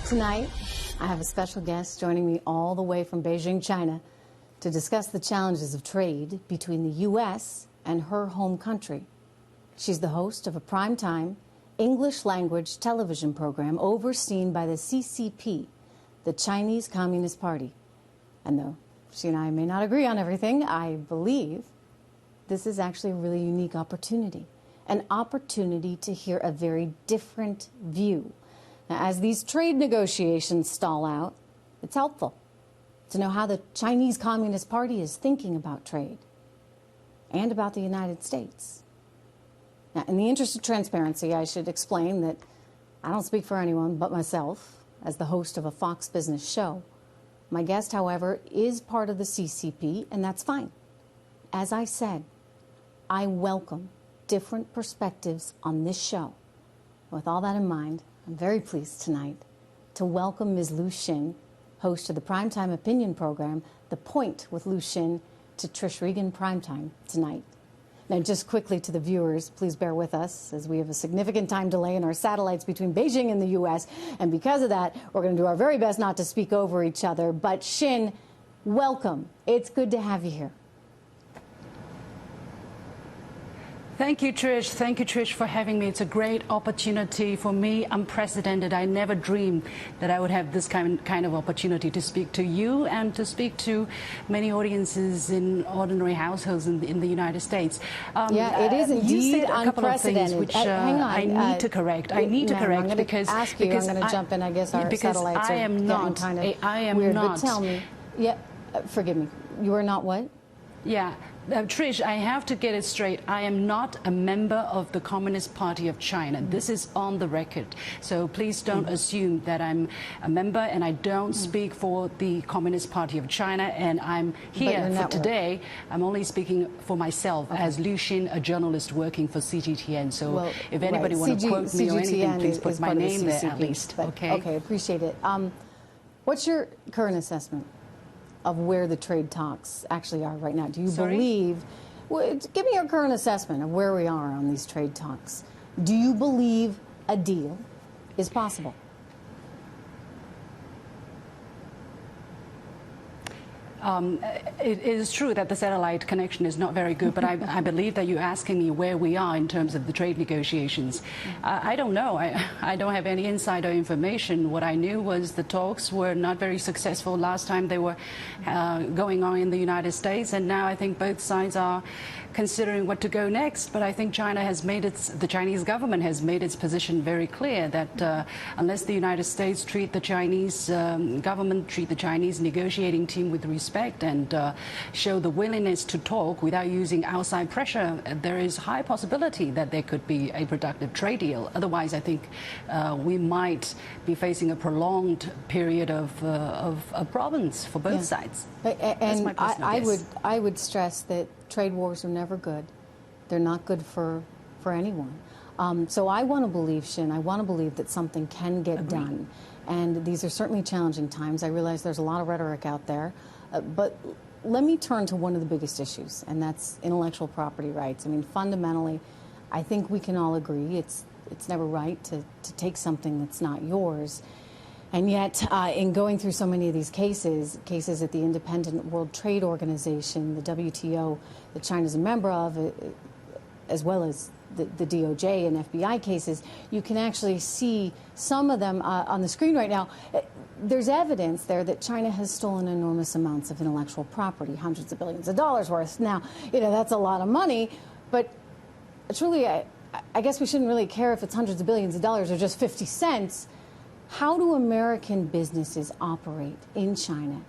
Tonight, I have a special guest joining me all the way from Beijing, China, to discuss the challenges of trade between the U.S. and her home country. She's the host of a primetime English-language television program overseen by the CCP, the Chinese Communist Party. And though she and I may not agree on everything, I believe this is actually a really unique opportunity, an opportunity to hear a very different view. Now, as these trade negotiations stall out, it's helpful to know how the Chinese Communist Party is thinking about trade and about the United States. Now, in the interest of transparency, I should explain that I don't speak for anyone but myself as the host of a Fox Business show. My guest, however, is part of the CCP, and that's fine. As I said, I welcome different perspectives on this show. With all that in mind, I'm very pleased tonight to welcome Ms. Liu Xin, host of the primetime opinion program, The Point with Liu Xin, to Trish Regan Primetime tonight. Now, just quickly to the viewers, please bear with us as we have a significant time delay in our satellites between Beijing and the U.S., and because of that, we're going to do our very best not to speak over each other. But Xin, welcome. It's good to have you here. Thank you, Trish. Thank you, Trish, for having me. It's a great opportunity for me, unprecedented. I never dreamed that I would have this kind of opportunity to speak to you and to speak to many audiences in ordinary households in the United States. Yeah, it is indeed you said a couple of things unprecedented. which Hang on, I need to correct. I need to correct I'm because I'm going to jump in. I guess our satellites are getting kind of weird. But tell me, forgive me. You are not what? Yeah. Trish, I have to get it straight. I am not a member of the Communist Party of China. This is on the record. So please don't assume that I'm a member, and I don't speak for the Communist Party of China. And I'm here for today. I'm only speaking for myself as Liu Xin, a journalist working for Cgtn. So if anybody wants to quote me or anything, please put my name there at least. Okay, appreciate it. What's your current assessment of where the trade talks actually are right now? Do you believe, give me your current assessment of where we are on these trade talks. Do you believe a deal is possible? It is true that the satellite connection is not very good, but I believe that you're asking me where we are in terms of the trade negotiations. I don't know. I don't have any insider information. What I knew was the talks were not very successful last time they were going on in the United States, and now I think both sides are considering what to go next. But I think the Chinese government has made its position very clear that unless the United States treat the Chinese government, treat the Chinese negotiating team with respect and show the willingness to talk without using outside pressure, there is high possibility that there could be a productive trade deal. Otherwise, I think we might be facing a prolonged period of problems for both sides. And I would stress that trade wars are never good. They're not good for anyone. So I want to believe, Xin, I want to believe that something can get done. And these are certainly challenging times. I realize there's a lot of rhetoric out there. But let me turn to one of the biggest issues, and that's intellectual property rights. I mean, fundamentally, I think we can all agree it's never right to take something that's not yours. And yet, in going through so many of these cases at the Independent World Trade Organization, the WTO, that China's a member of, as well as the DOJ and FBI cases, you can actually see some of them on the screen right now. There's evidence there that China has stolen enormous amounts of intellectual property, hundreds of billions of dollars worth. Now, that's a lot of money, but truly, I guess we shouldn't really care if it's hundreds of billions of dollars or just 50 cents. How do American businesses operate in China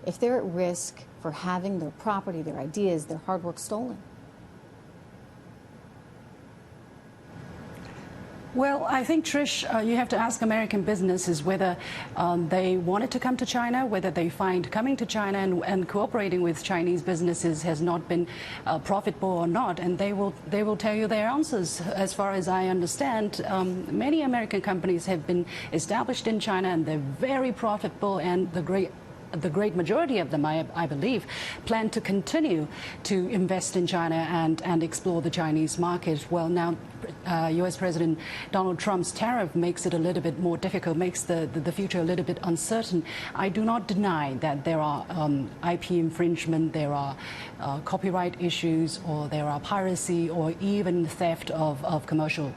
if they're at risk for having their property, their ideas, their hard work stolen? Well, I think, Trish, you have to ask American businesses whether they wanted to come to China, whether they find coming to China and cooperating with Chinese businesses has not been profitable or not, and they will tell you their answers. As far as I understand, many American companies have been established in China, and they're very profitable, and the great majority of them, I believe, plan to continue to invest in China and explore the Chinese market. Well, now, U.S. President Donald Trump's tariff makes it a little bit more difficult, makes the future a little bit uncertain. I do not deny that there are IP infringement, there are copyright issues, or there are piracy, or even theft of commercial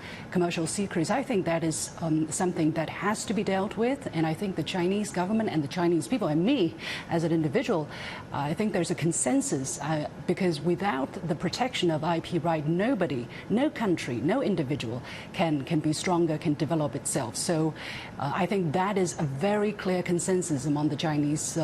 secrets. I think that is something that has to be dealt with, and I think the Chinese government and the Chinese people, and me as an individual, I think there's a consensus, because without the protection of IP right, nobody, no country, no individual can be stronger, can develop itself. So I think that is a very clear consensus among the Chinese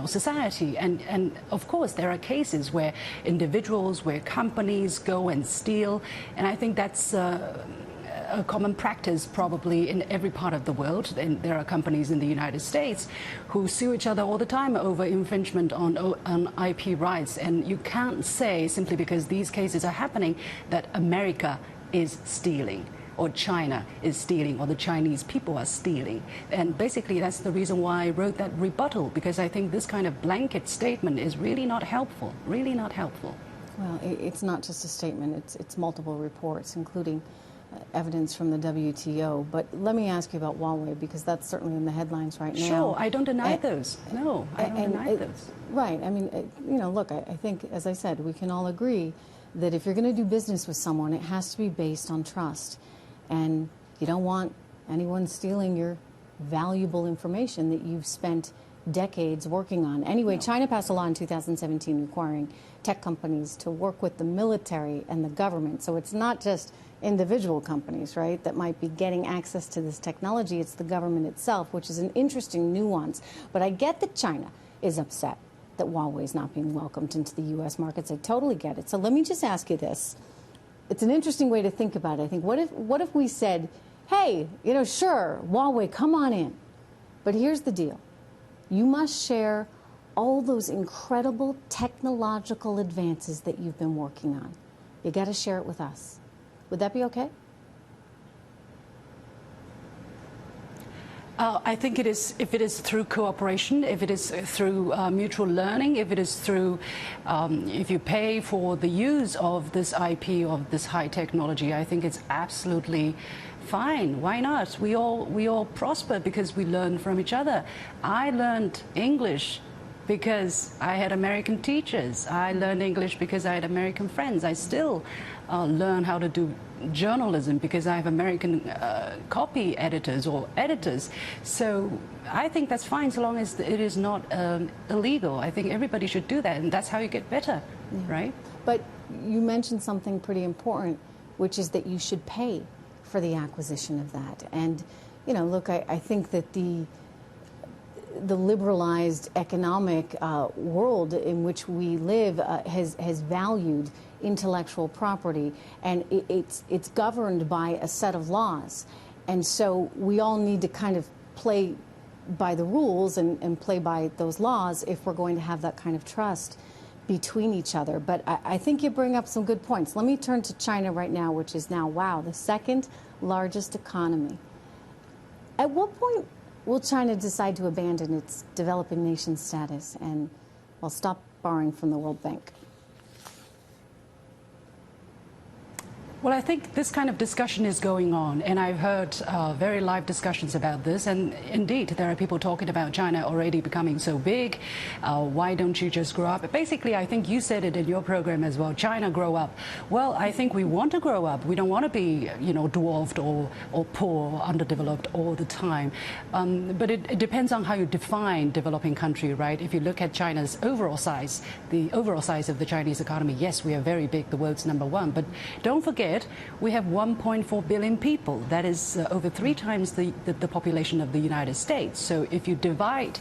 society. And of course, there are cases where individuals, where companies go and steal, and I think that's a common practice probably in every part of the world. And there are companies in the United States who sue each other all the time over infringement on IP rights. And you can't say, simply because these cases are happening, that America is stealing, or China is stealing, or the Chinese people are stealing. And basically that's the reason why I wrote that rebuttal, because I think this kind of blanket statement is really not helpful, really not helpful. Well, it's not just a statement, it's multiple reports, including evidence from the WTO. But let me ask you about Huawei, because that's certainly in the headlines right now. Sure, I don't deny those. No, I don't deny those. Right, I mean, look, I think, as I said, we can all agree that if you're going to do business with someone, it has to be based on trust. And you don't want anyone stealing your valuable information that you've spent decades working on. Anyway, no. China passed a law in 2017 requiring tech companies to work with the military and the government. So it's not just individual companies, right, that might be getting access to this technology. It's the government itself, which is an interesting nuance. But I get that China is upset that Huawei is not being welcomed into the U.S. markets. I totally get it. So let me just ask you this. It's an interesting way to think about it. I think, what if we said, hey, sure, Huawei, come on in. But here's the deal. You must share all those incredible technological advances that you've been working on. You got to share it with us. Would that be okay? I think it is, if it is through cooperation, if it is through mutual learning, if it is through, if you pay for the use of this IP, of this high technology, I think it's absolutely fine. Why not? We all prosper because we learn from each other. I learned English because I had American teachers. I learned English because I had American friends. I still learn how to do journalism because I have American copy editors or editors. So I think that's fine so long as it is not illegal. I think everybody should do that, and that's how you get better, right? But you mentioned something pretty important, which is that you should pay for the acquisition of that. And, look, I think that the liberalized economic world in which we live has valued intellectual property, and it's governed by a set of laws. And so we all need to kind of play by the rules and play by those laws if we're going to have that kind of trust between each other. But I think you bring up some good points. Let me turn to China right now, which is now, wow, the second largest economy. At what point will China decide to abandon its developing nation status and, well, stop borrowing from the World Bank? Well, I think this kind of discussion is going on, and I've heard very live discussions about this. And indeed, there are people talking about China already becoming so big. Why don't you just grow up? Basically, I think you said it in your program as well. China grow up. Well, I think we want to grow up. We don't want to be, dwarfed or poor, underdeveloped all the time. But it depends on how you define developing country, right? If you look at China's overall size, the overall size of the Chinese economy, yes, we are very big, the world's #1. But don't forget, we have 1.4 billion people. That is over 3 times the population of the United States. So if you divide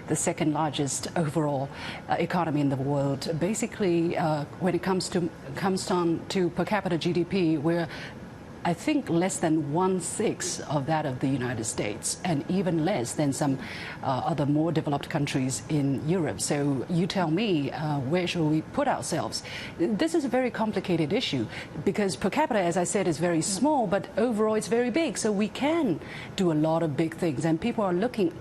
the second largest overall economy in the world, basically when it comes down to per capita GDP, we're I think, less than 1/6 of that of the United States, and even less than some other more developed countries in Europe. So you tell me, where should we put ourselves? This is a very complicated issue because per capita, as I said, is very small, but overall it's very big. So we can do a lot of big things, and people are looking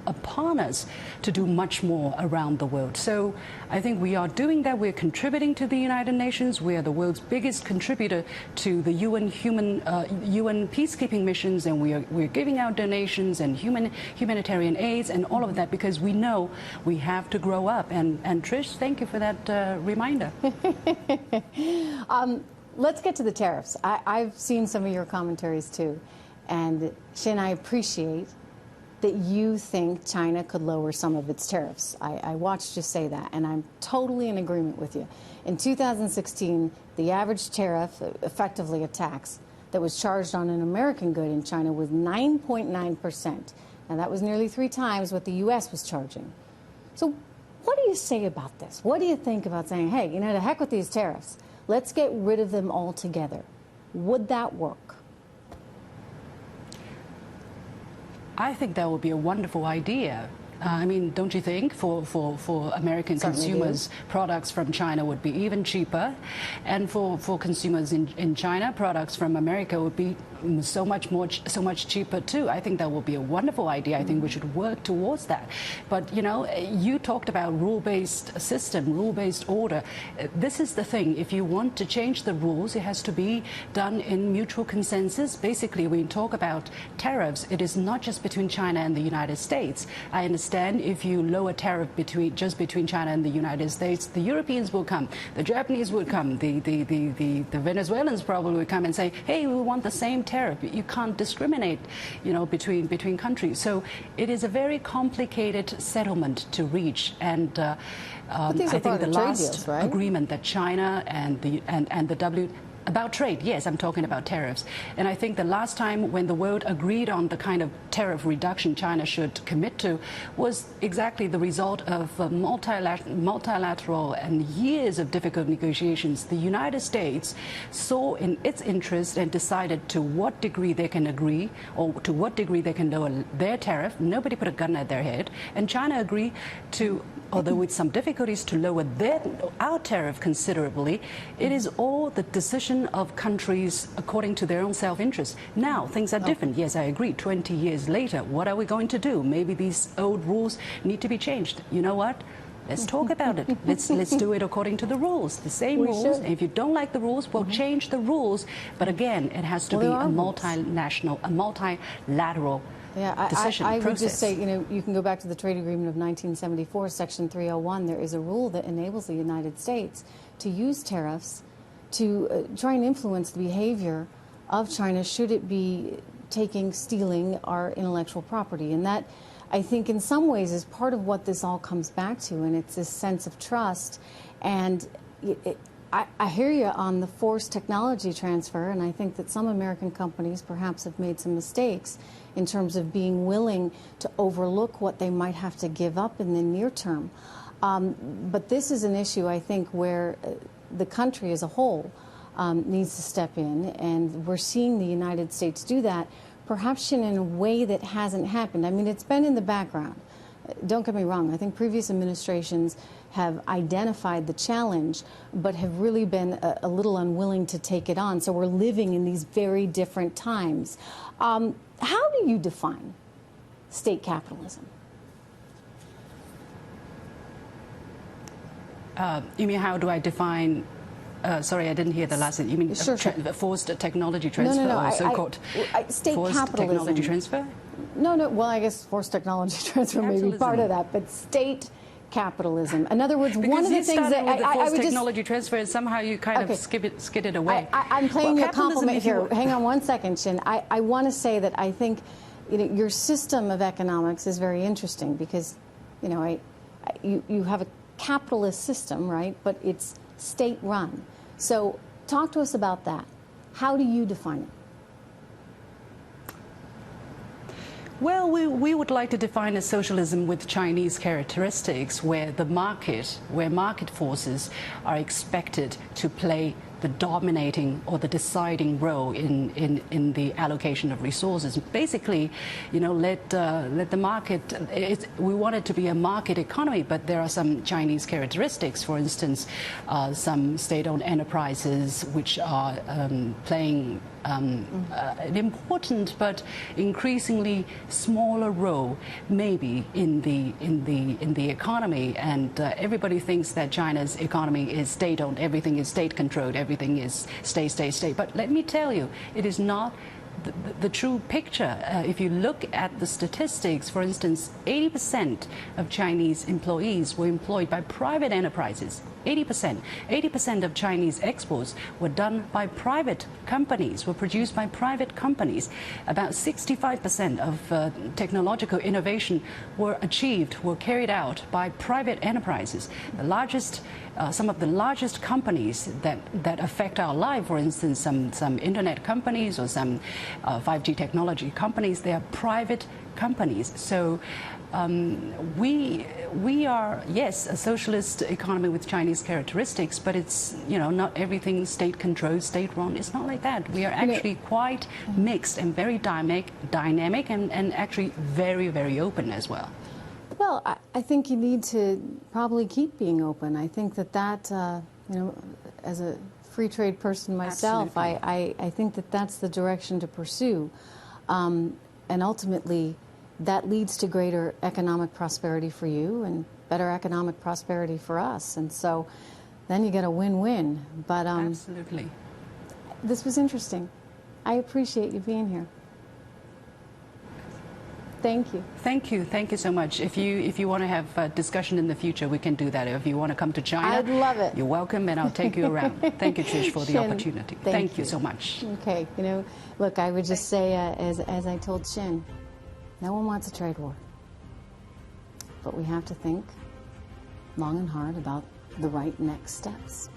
upon us to do much more around the world. So I think we are doing that. We're contributing to the United Nations. We are the world's biggest contributor to the UN peacekeeping missions, and we're giving out donations and humanitarian aids and all of that because we know we have to grow up. And Trish, thank you for that reminder. Let's get to the tariffs. I've seen some of your commentaries too, and Xin, I appreciate that you think China could lower some of its tariffs. I watched you say that, and I'm totally in agreement with you. In 2016, the average tariff, effectively a tax, that was charged on an American good in China was 9.9%. Now, that was nearly 3 times what the U.S. was charging. So what do you say about this? What do you think about saying, hey, you know, to heck with these tariffs. Let's get rid of them altogether. Would that work? I think that would be a wonderful idea. I mean, don't you think for American consumers, products from China would be even cheaper, and for consumers in China, products from America would be so much cheaper too. I think that would be a wonderful idea. I think we should work towards that. But you know, you talked about rule-based system, rule-based order. This is the thing. If you want to change the rules, it has to be done in mutual consensus. Basically, when you talk about tariffs, it is not just between China and the United States. I understand if you lower tariff just between China and the United States, the Europeans will come, the Japanese will come, the Venezuelans probably will come and say, hey, we want the same tariff. You can't discriminate, you know, between countries. So it is a very complicated settlement to reach, and I think the last deals, right? agreement that China and the about trade, yes, I'm talking about tariffs. And I think the last time when the world agreed on the kind of tariff reduction China should commit to was exactly the result of multilateral and years of difficult negotiations. The United States saw in its interest and decided to what degree they can agree or to what degree they can lower their tariff. Nobody put a gun at their head. And China agreed to, although with some difficulties, to lower our tariff considerably. It is all the decision of countries according to their own self-interest. Now, things are different. Yes, I agree. 20 years later, what are we going to do? Maybe these old rules need to be changed. You know what? Let's talk about it. Let's do it according to the rules, the same rules. If you don't like the rules, we'll change the rules. But again, it has to be a multinational, a multilateral decision I process. would just say, you know, you can go back to the trade agreement of 1974, Section 301. There is a rule that enables the United States to use tariffs to try and influence the behavior of China should it be stealing our intellectual property. And that, I think, in some ways is part of what this all comes back to, and it's this sense of trust. And I hear you on the forced technology transfer, and I think that some American companies perhaps have made some mistakes in terms of being willing to overlook what they might have to give up in the near term. But this is an issue, I think, where the country as a whole needs to step in, and we're seeing the United States do that, perhaps in a way that hasn't happened. I mean, it's been in the background. Don't get me wrong. I think previous administrations have identified the challenge, but have really been a little unwilling to take it on. So we're living in these very different times. How do you define state capitalism? You mean how do I define? Sorry, I didn't hear the last thing. You mean forced technology transfer, or so-called state forced capitalism. technology transfer? No. Well, I guess forced technology transfer may be part of that, but state capitalism. In other words, one of the things that I would technology transfer, and somehow you kind of skid it away. I'm playing you a compliment here. Hang on one second, Xin. I want to say that I think, you know, your system of economics is very interesting because, you know, you have a capitalist system, right? But it's state-run. So talk to us about that. How do you define it? Well, we would like to define a socialism with Chinese characteristics, where market forces are expected to play the dominating or the deciding role in the allocation of resources. Basically, let the market. We want it to be a market economy, but there are some Chinese characteristics. For instance, some state-owned enterprises which are playing an important but increasingly smaller role, maybe in the economy. And everybody thinks that China's economy is state-owned, everything is state-controlled, everything is state. But let me tell you, it is not the true picture. If you look at the statistics, for instance, 80% of Chinese employees were employed by private enterprises. 80% of Chinese exports were done by private companies, were produced by private companies. About 65% of technological innovation were carried out by private enterprises. Some of the largest companies that affect our life, for instance, some internet companies or some 5G technology companies, they are private companies. So we are, yes, a socialist economy with Chinese characteristics, but it's, not everything state-controlled, state-run. It's not like that. We are actually quite mixed and very dynamic and actually very, very open as well. Well, I think you need to probably keep being open. I think that as a free trade person myself, I think that's the direction to pursue. And ultimately, that leads to greater economic prosperity for you and better economic prosperity for us. And so then you get a win-win. But absolutely. This was interesting. I appreciate you being here. Thank you. Thank you so much. If you want to have a discussion in the future, we can do that. If you want to come to China, I'd love it. You're welcome, and I'll take you around. Thank you, Trish, for the opportunity. Thank you so much. Okay, look, I would just say, as I told Shin, no one wants a trade war. But we have to think long and hard about the right next steps.